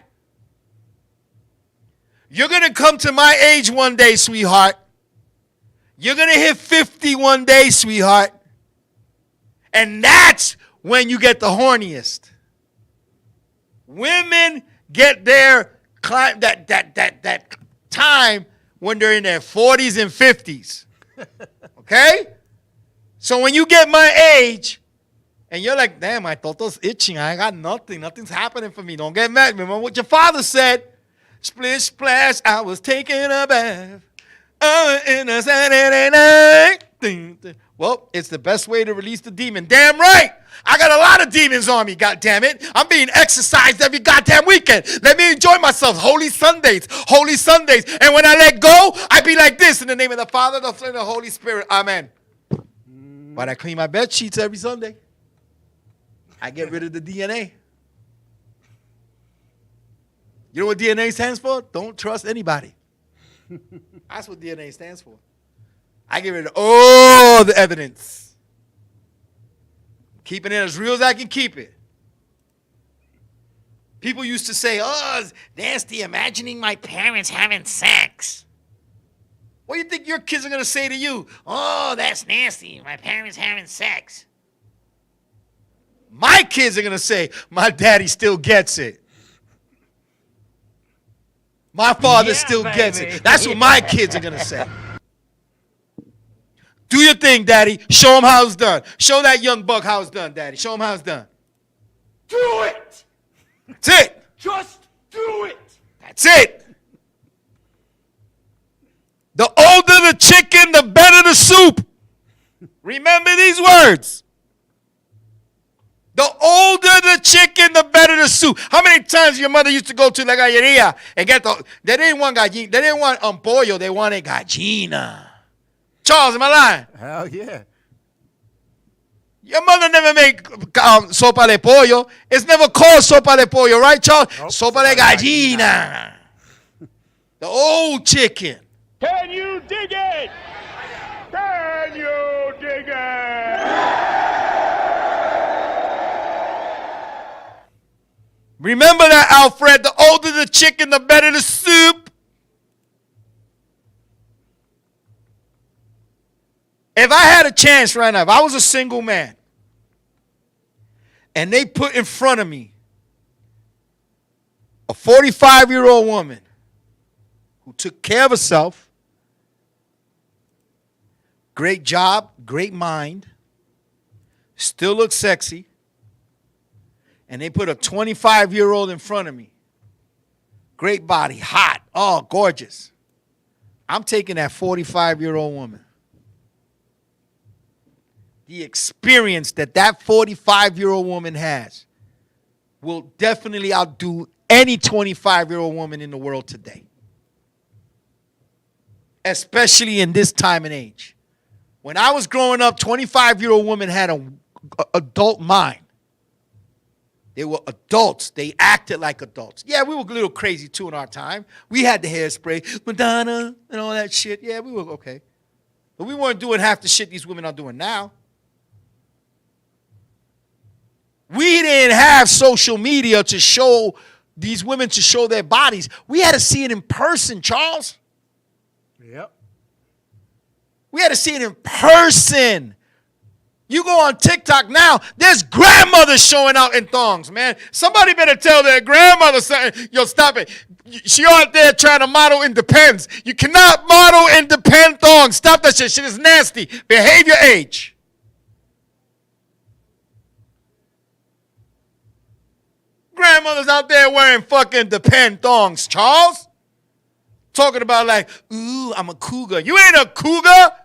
You're going to come to my age one day, sweetheart. You're going to hit 50 one day, sweetheart. And that's when you get the horniest. Women get their that time when they're in their 40s and 50s. Okay? So when you get my age and you're like, damn, my toto's itching. I got nothing. Nothing's happening for me. Don't get mad. Remember what your father said? Splish splash, I was taking a bath in a Saturday night. Well, it's the best way to release the demon. Damn right. I got a lot of demons on me, goddammit. I'm being exercised every goddamn weekend. Let me enjoy myself. Holy Sundays. Holy Sundays. And when I let go, I be like this. In the name of the Father, the Son, and the Holy Spirit. Amen. But I clean my bed sheets every Sunday. I get rid of the DNA. You know what DNA stands for? Don't trust anybody. That's what DNA stands for. I get rid of all the evidence. Keeping it as real as I can keep it. People used to say, oh, it's nasty imagining my parents having sex. What do you think your kids are going to say to you? Oh, that's nasty. My parents having sex. My kids are going to say, my daddy still gets it. My father still gets it. That's what my kids are going to say. Do your thing, Daddy. Show him how it's done. Show that young buck how it's done, Daddy. Show him how it's done. Do it! That's it. Just do it! That's it. The older the chicken, the better the soup. Remember these words. The older the chicken, the better the soup. How many times your mother used to go to la galleria and get they didn't want gallina, they didn't want pollo, they wanted gallina. Charles, am I lying? Hell yeah. Your mother never made sopa de pollo. It's never called sopa de pollo, right, Charles? Nope. Sopa de gallina. The old chicken. Can you dig it? Can you dig it? Remember that, Alfred. The older the chicken, the better the soup. If I had a chance right now, if I was a single man, and they put in front of me a 45-year-old woman who took care of herself, great job, great mind, still looks sexy, and they put a 25-year-old in front of me, great body, hot, oh, gorgeous, I'm taking that 45-year-old woman. The experience that 45-year-old woman has will definitely outdo any 25-year-old woman in the world today. Especially in this time and age. When I was growing up, 25-year-old women had an adult mind. They were adults. They acted like adults. Yeah, we were a little crazy too in our time. We had the hairspray, Madonna, and all that shit. Yeah, we were okay. But we weren't doing half the shit these women are doing now. We didn't have social media to show these women to show their bodies. We had to see it in person, Charles. Yep. We had to see it in person. You go on TikTok now, there's grandmothers showing out in thongs, man. Somebody better tell their grandmother something. Yo, stop it. She out there trying to model in Depends. You cannot model in Depend thongs. Stop that shit. Shit is nasty. Behave your age. Grandmothers out there wearing fucking Depend thongs, Charles. Talking about like, ooh, I'm a cougar. You ain't a cougar.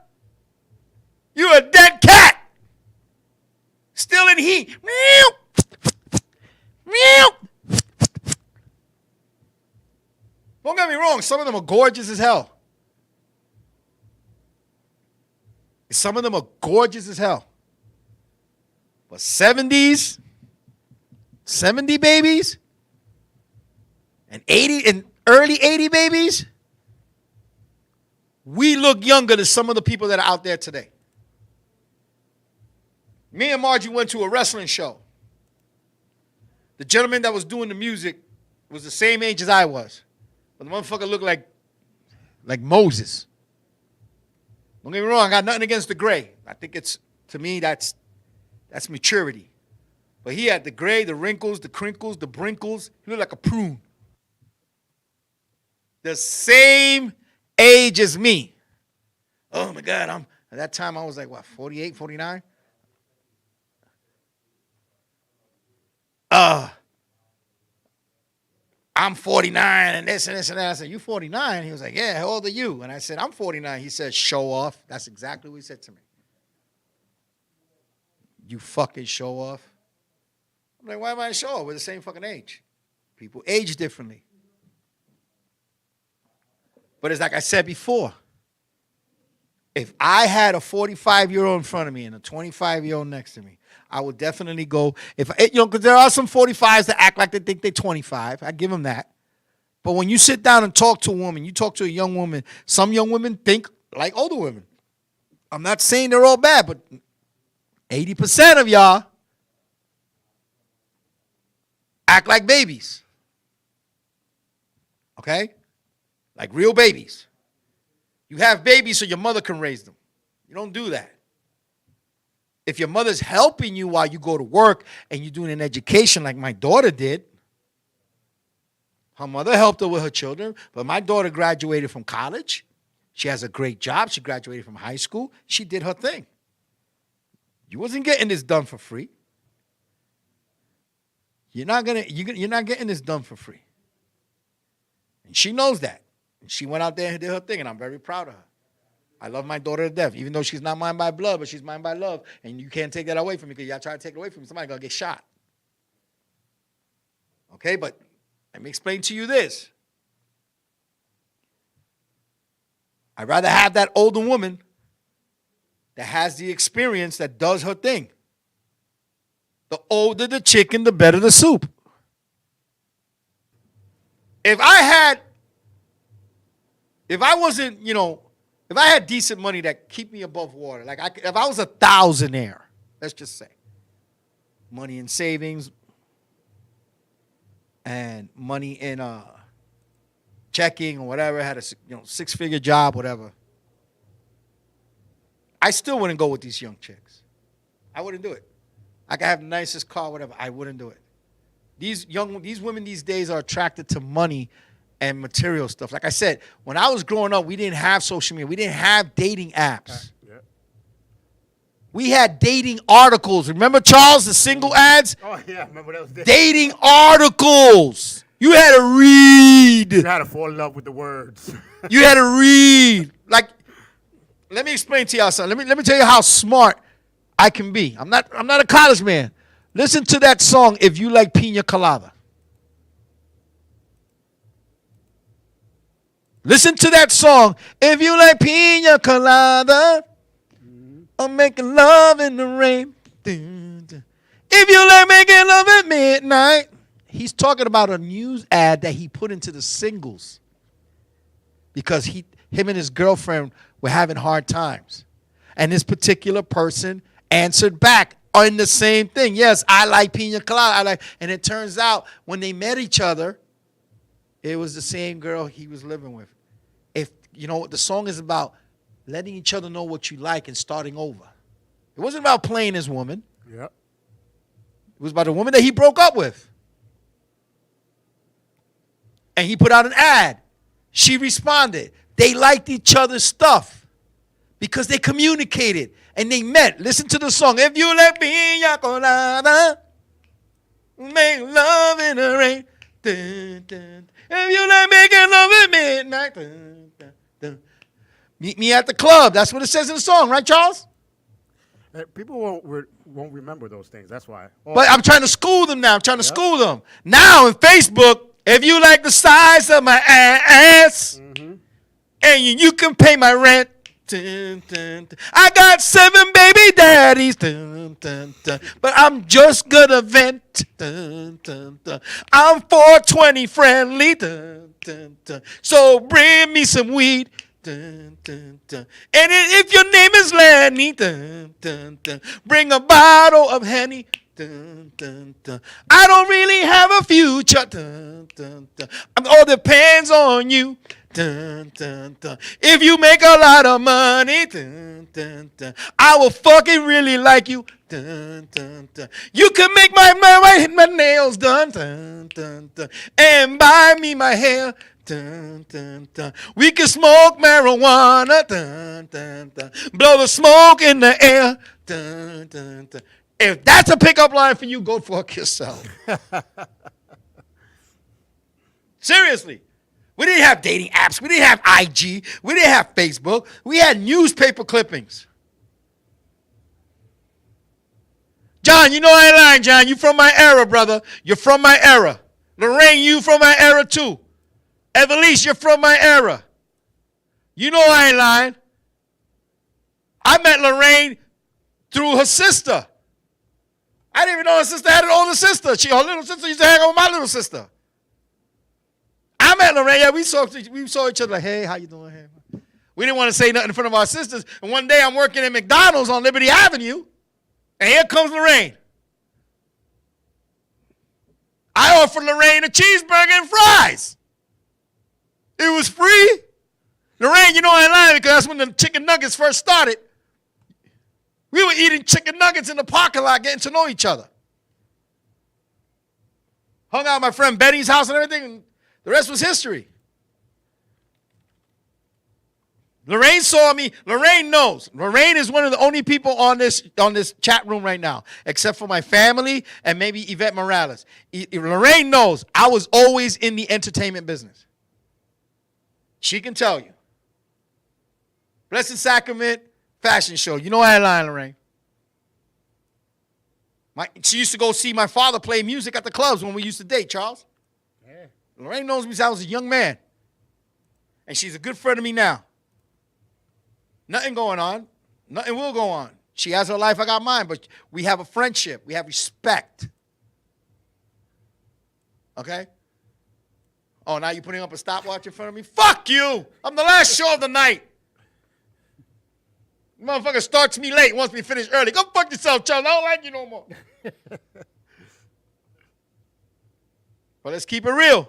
You a dead cat. Still in heat. Don't get me wrong. Some of them are gorgeous as hell. Some of them are gorgeous as hell. But 70s, 70 babies, and 80 and early 80 babies, we look younger than some of the people that are out there today. Me and Margie went to a wrestling show. The gentleman that was doing the music was the same age as I was. But the motherfucker looked like Moses. Don't get me wrong, I got nothing against the gray. I think it's, to me, that's maturity. But he had the gray, the wrinkles, the crinkles, the brinkles. He looked like a prune. The same age as me. Oh my God, at that time I was like, what, 48, 49? I'm 49 and this and this and that. I said, you 49? He was like, yeah, how old are you? And I said, I'm 49. He said, show off. That's exactly what he said to me. You fucking show off. I'm like, why am I show off? We're the same fucking age. People age differently. But it's like I said before. If I had a 45-year-old in front of me and a 25-year-old next to me, I would definitely go, because there are some 45s that act like they think they're 25. I give them that. But when you sit down and talk to a woman, you talk to a young woman, some young women think like older women. I'm not saying they're all bad, but 80% of y'all act like babies. Okay? Like real babies. You have babies so your mother can raise them. You don't do that. If your mother's helping you while you go to work and you're doing an education like my daughter did, her mother helped her with her children, but my daughter graduated from college. She has a great job. She graduated from high school. She did her thing. You wasn't getting this done for free. You're not getting this done for free. And she knows that. And she went out there and did her thing, and I'm very proud of her. I love my daughter to death, even though she's not mine by blood, but she's mine by love. And you can't take that away from me, because y'all try to take it away from me, somebody's going to get shot. Okay, but let me explain to you this. I'd rather have that older woman that has the experience, that does her thing. The older the chicken, the better the soup. If I wasn't, if I had decent money that keep me above water, like if I was a thousandaire, let's just say, money in savings and money in checking or whatever, had a six-figure job, whatever, I still wouldn't go with these young chicks. I wouldn't do it. I could have the nicest car, whatever. I wouldn't do it. These women these days are attracted to money and material stuff. Like I said, when I was growing up, we didn't have social media. We didn't have dating apps. Yeah. We had dating articles. Remember, Charles, the single ads? Oh, yeah. Remember that was dating articles. You had to read. You had to fall in love with the words. You had to read. Like, let me explain to y'all something. Let me tell you how smart I can be. I'm not a college man. Listen to that song, If You Like Pina Colada. Listen to that song, If You Like Pina Colada. I'm making love in the rain. If you like making love at midnight. He's talking about a news ad that he put into the singles because him and his girlfriend were having hard times. And this particular person answered back on the same thing. Yes, I like pina colada. And it turns out when they met each other, it was the same girl he was living with. The song is about letting each other know what you like and starting over. It wasn't about playing his woman. Yep. It was about a woman that he broke up with. And he put out an ad. She responded. They liked each other's stuff because they communicated and they met. Listen to the song. If you let pina colada, make love in the rain. Dun, dun. If you let making love at midnight. Dun, dun, dun. Meet me at the club. That's what it says in the song, right, Charles? People won't remember those things. That's why. But I'm trying to school them now. I'm trying to school them. Now in Facebook, if you like the size of my ass, and you can pay my rent. Dun, dun, dun. I got 7 baby daddies, dun, dun, dun, but I'm just gonna vent. Dun, dun, dun. I'm 420 friendly, dun, dun, dun. So bring me some weed. Dun, dun, dun. And if your name is Lenny, dun, dun, dun, bring a bottle of Henny. Dun, dun, dun. I don't really have a future. Dun, dun, dun. All depends on you. Dun, dun, dun. If you make a lot of money, dun, dun, dun, I will fucking really like you. Dun, dun, dun. You can make my nails done, dun, dun, dun, and buy me my hair. Dun, dun, dun. We can smoke marijuana. Dun, dun, dun. Blow the smoke in the air. Dun, dun, dun. If that's a pickup line for you, go fuck yourself. Seriously. We didn't have dating apps. We didn't have IG. We didn't have Facebook. We had newspaper clippings. John, you know I ain't lying, John. You from my era, brother. You're from my era. Lorraine, you from my era too. Evelise, you're from my era. You know I ain't lying. I met Lorraine through her sister. I didn't even know her sister had an older sister. Her little sister used to hang out with my little sister. I met Lorraine. Yeah, we saw each other like, hey, how you doing? Hey. We didn't want to say nothing in front of our sisters. And one day I'm working at McDonald's on Liberty Avenue, and here comes Lorraine. I offered Lorraine a cheeseburger and fries. It was free. Lorraine, you know I ain't lying because that's when the chicken nuggets first started. We were eating chicken nuggets in the parking lot, getting to know each other. Hung out at my friend Betty's house and everything, and the rest was history. Lorraine saw me. Lorraine knows. Lorraine is one of the only people on this chat room right now, except for my family and maybe Yvette Morales. Lorraine knows I was always in the entertainment business. She can tell you. Blessed Sacrament fashion show. You know I line, Lorraine. She used to go see my father play music at the clubs when we used to date, Charles. Yeah. Lorraine knows me since I was a young man. And she's a good friend of me now. Nothing going on. Nothing will go on. She has her life, I got mine. But we have a friendship. We have respect. Okay? Oh, now you're putting up a stopwatch in front of me? Fuck you! I'm the last show of the night. Motherfucker starts me late, wants me to finish early. Go fuck yourself, Charles. I don't like you no more. But let's keep it real.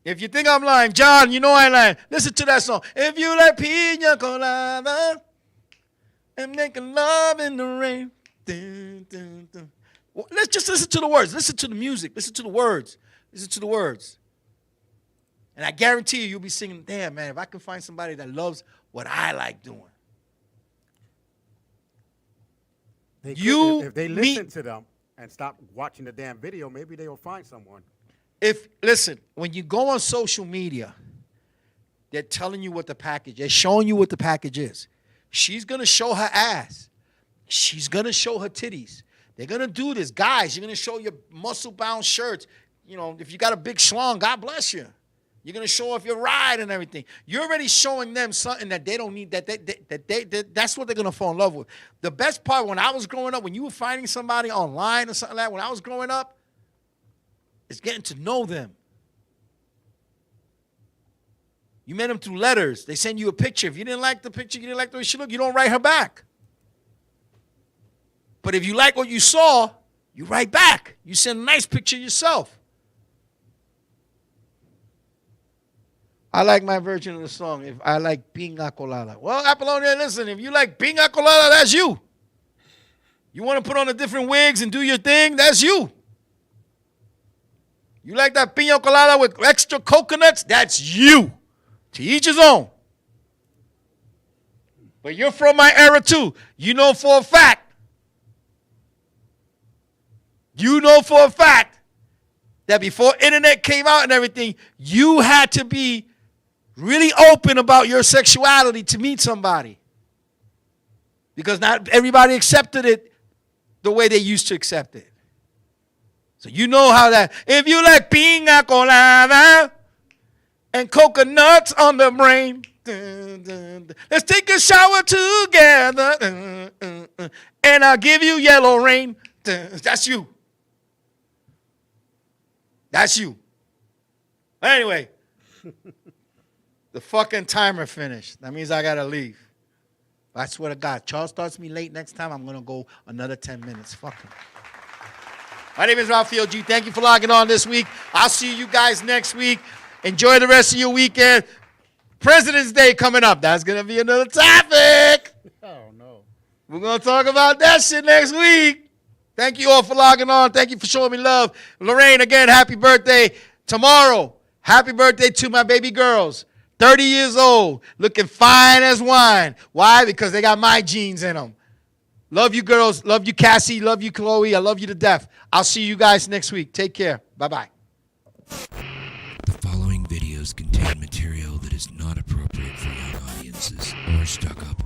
If you think I'm lying, John, you know I ain't lying. Listen to that song. If you like pina colada and making love in the rain. Dun, dun, dun. Well, let's just listen to the words. Listen to the music. Listen to the words. Listen to the words. And I guarantee you, you'll be singing, damn, man, if I can find somebody that loves what I like doing. If they listen to them and stop watching the damn video, maybe they will find someone. Listen, when you go on social media, they're telling you what the package, they're showing you what the package is. She's going to show her ass. She's going to show her titties. They're going to do this. Guys, you're going to show your muscle-bound shirts. You know, if you got a big schlong, God bless you. You're going to show off your ride and everything. You're already showing them something that they don't need, that's what they're going to fall in love with. The best part, when I was growing up, when you were finding somebody online or something like that, when I was growing up, is getting to know them. You met them through letters. They send you a picture. If you didn't like the picture, you didn't like the way she looked, you don't write her back. But if you like what you saw, you write back. You send a nice picture yourself. I like my version of the song. If I like Pinga Colada. Well, Apollonia, listen, if you like Pinga Colada, that's you. You want to put on the different wigs and do your thing, that's you. You like that Pina Colada with extra coconuts, that's you. To each his own. But you're from my era too. You know for a fact. You know for a fact that before internet came out and everything, you had to be really open about your sexuality to meet somebody. Because not everybody accepted it the way they used to accept it. So you know how that, if you like pina colada and coconuts on the brain, dun, dun, dun, let's take a shower together, and I'll give you yellow rain. That's you. That's you. Anyway, the fucking timer finished. That means I got to leave. I swear to God, Charles starts me late next time, I'm going to go another 10 minutes. Fuck him. My name is Raphael G. Thank you for logging on this week. I'll see you guys next week. Enjoy the rest of your weekend. President's Day coming up. That's going to be another topic. Oh, no. We're going to talk about that shit next week. Thank you all for logging on. Thank you for showing me love. Lorraine, again, happy birthday. Tomorrow, happy birthday to my baby girls. 30 years old, looking fine as wine. Why? Because they got my genes in them. Love you, girls. Love you, Cassie. Love you, Chloe. I love you to death. I'll see you guys next week. Take care. Bye-bye. The following videos contain material that is not appropriate for young audiences or stuck-up